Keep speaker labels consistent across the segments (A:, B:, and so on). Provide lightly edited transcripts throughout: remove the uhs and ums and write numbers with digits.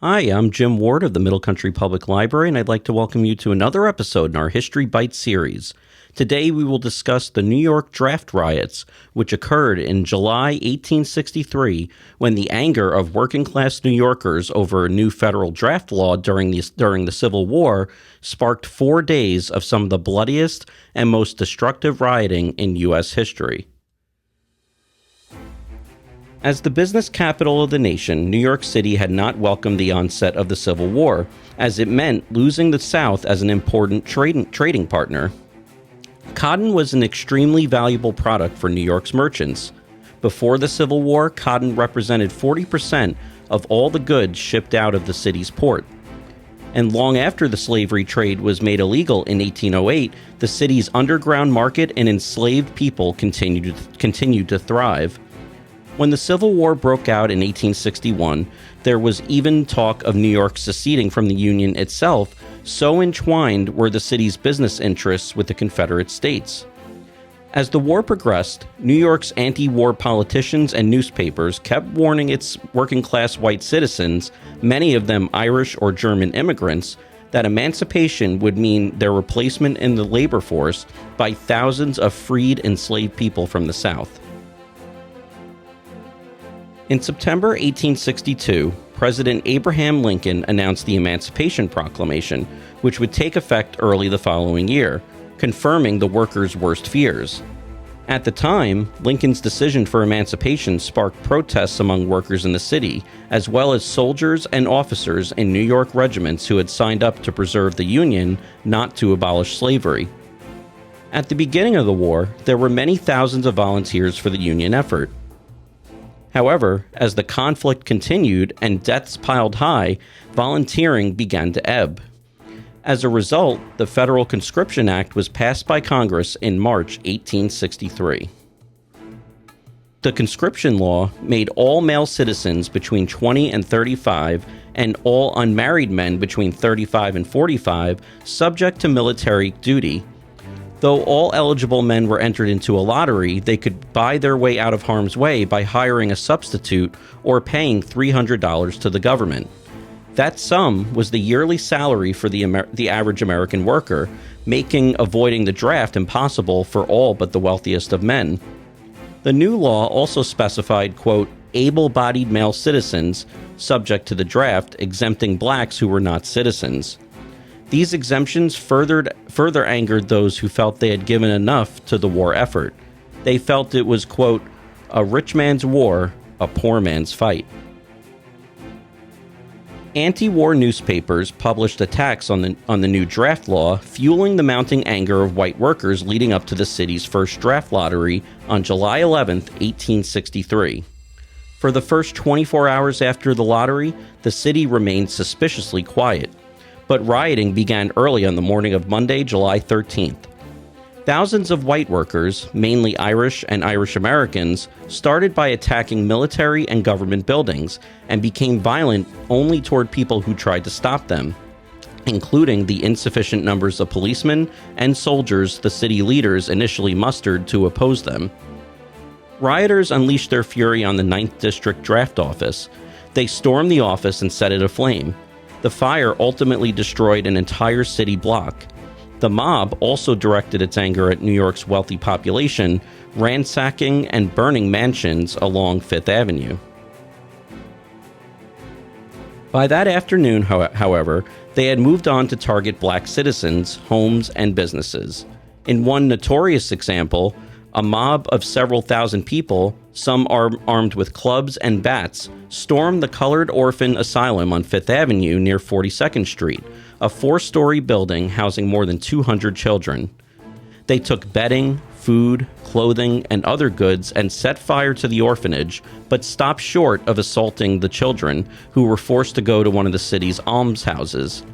A: Hi, I'm Jim Ward of the Middle Country Public Library, and I'd like to welcome you to another episode in our History Bites series. Today we will discuss the New York draft riots, which occurred in July 1863 when the anger of working-class New Yorkers over a new federal draft law during the Civil War sparked 4 days of some of the bloodiest and most destructive rioting in U.S. history. As the business capital of the nation, New York City had not welcomed the onset of the Civil War, as it meant losing the South as an important trading partner. Cotton was an extremely valuable product for New York's merchants. Before the Civil War, cotton represented 40% of all the goods shipped out of the city's port. And long after the slavery trade was made illegal in 1808, the city's underground market and enslaved people continued to thrive. When the Civil War broke out in 1861, there was even talk of New York seceding from the Union itself, so entwined were the city's business interests with the Confederate States. As the war progressed, New York's anti-war politicians and newspapers kept warning its working-class white citizens, many of them Irish or German immigrants, that emancipation would mean their replacement in the labor force by thousands of freed enslaved people from the South. In September 1862, President Abraham Lincoln announced the Emancipation Proclamation, which would take effect early the following year, confirming the workers' worst fears. At the time, Lincoln's decision for emancipation sparked protests among workers in the city, as well as soldiers and officers in New York regiments who had signed up to preserve the Union, not to abolish slavery. At the beginning of the war, there were many thousands of volunteers for the Union effort. However, as the conflict continued and deaths piled high, volunteering began to ebb. As a result, the Federal Conscription Act was passed by Congress in March 1863. The conscription law made all male citizens between 20 and 35 and all unmarried men between 35 and 45 subject to military duty. Though all eligible men were entered into a lottery, they could buy their way out of harm's way by hiring a substitute or paying $300 to the government. That sum was the yearly salary for the average American worker, making avoiding the draft impossible for all but the wealthiest of men. The new law also specified, quote, able-bodied male citizens subject to the draft, exempting blacks who were not citizens. These exemptions further angered those who felt they had given enough to the war effort. They felt it was, quote, a rich man's war, a poor man's fight. Anti-war newspapers published attacks on the new draft law, fueling the mounting anger of white workers leading up to the city's first draft lottery on July 11, 1863. For the first 24 hours after the lottery, the city remained suspiciously quiet. But rioting began early on the morning of Monday, July 13th. Thousands of white workers, mainly Irish and Irish Americans, started by attacking military and government buildings and became violent only toward people who tried to stop them, including the insufficient numbers of policemen and soldiers the city leaders initially mustered to oppose them. Rioters unleashed their fury on the 9th District Draft Office. They stormed the office and set it aflame. The fire ultimately destroyed an entire city block. The mob also directed its anger at New York's wealthy population, ransacking and burning mansions along Fifth Avenue. By that afternoon, however, they had moved on to target black citizens, homes, and businesses. In one notorious example, a mob of several thousand people, some armed with clubs and bats, stormed the Colored Orphan Asylum on Fifth Avenue near 42nd Street, a 4-story building housing more than 200 children. They took bedding, food, clothing, and other goods and set fire to the orphanage, but stopped short of assaulting the children, who were forced to go to one of the city's almshouses.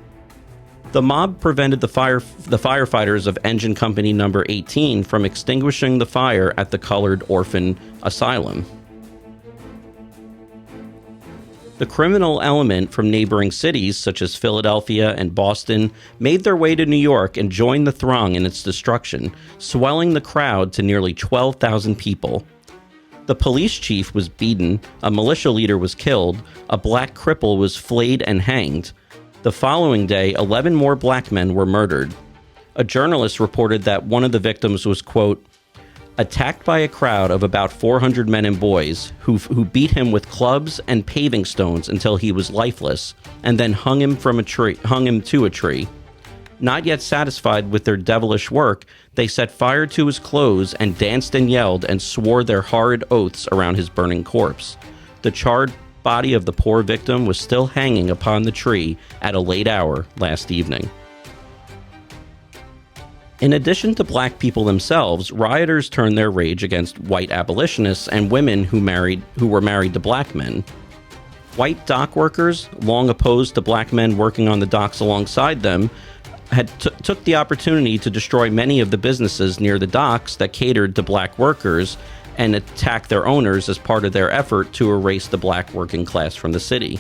A: The mob prevented the firefighters of Engine Company Number 18 from extinguishing the fire at the Colored Orphan Asylum. The criminal element from neighboring cities, such as Philadelphia and Boston, made their way to New York and joined the throng in its destruction, swelling the crowd to nearly 12,000 people. The police chief was beaten, a militia leader was killed, a black cripple was flayed and hanged. The following day, 11 more black men were murdered. A journalist reported that one of the victims was, quote, attacked by a crowd of about 400 men and boys who beat him with clubs and paving stones until he was lifeless, and then hung him to a tree. Not yet satisfied with their devilish work, they set fire to his clothes and danced and yelled and swore their horrid oaths around his burning corpse. The charred body of the poor victim was still hanging upon the tree at a late hour last evening. In addition to black people themselves, rioters turned their rage against white abolitionists and women who were married to black men. White dock workers, long opposed to black men working on the docks alongside them, took the opportunity to destroy many of the businesses near the docks that catered to black workers and attack their owners as part of their effort to erase the black working class from the city.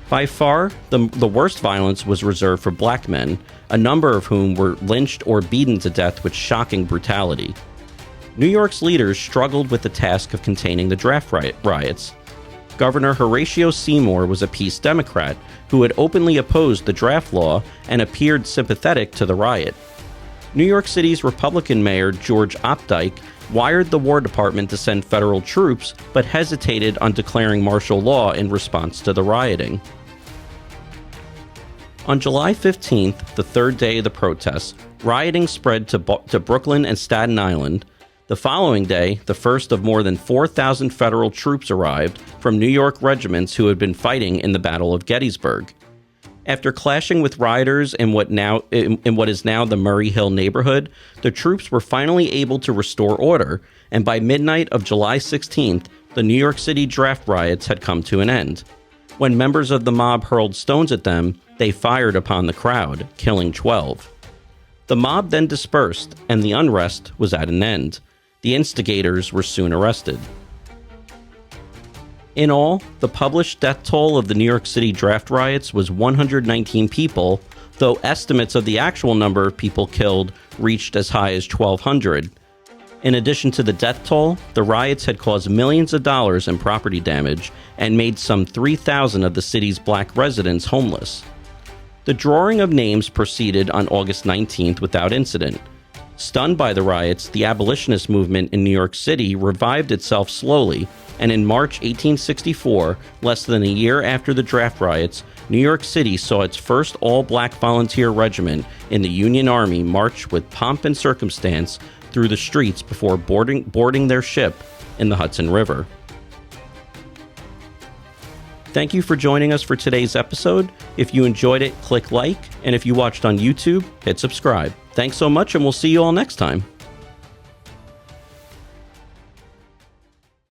A: By far, the worst violence was reserved for black men, a number of whom were lynched or beaten to death with shocking brutality. New York's leaders struggled with the task of containing the draft riots. Governor Horatio Seymour was a peace Democrat who had openly opposed the draft law and appeared sympathetic to the riot. New York City's Republican Mayor George Opdyke wired the War Department to send federal troops, but hesitated on declaring martial law in response to the rioting. On July 15th, the third day of the protests, rioting spread to Brooklyn and Staten Island. The following day, the first of more than 4,000 federal troops arrived from New York regiments who had been fighting in the Battle of Gettysburg. After clashing with rioters in what is now the Murray Hill neighborhood, the troops were finally able to restore order, and by midnight of July 16th, the New York City draft riots had come to an end. When members of the mob hurled stones at them, they fired upon the crowd, killing 12. The mob then dispersed, and the unrest was at an end. The instigators were soon arrested. In all, the published death toll of the New York City draft riots was 119 people, though estimates of the actual number of people killed reached as high as 1,200. In addition to the death toll, the riots had caused millions of dollars in property damage and made some 3,000 of the city's black residents homeless. The drawing of names proceeded on August 19th without incident. Stunned by the riots, the abolitionist movement in New York City revived itself slowly, and in March 1864, less than a year after the draft riots, New York City saw its first all-black volunteer regiment in the Union Army march with pomp and circumstance through the streets before boarding their ship in the Hudson River. Thank you for joining us for today's episode. If you enjoyed it, click like, and if you watched on YouTube, hit subscribe. Thanks so much, and we'll see you all next time.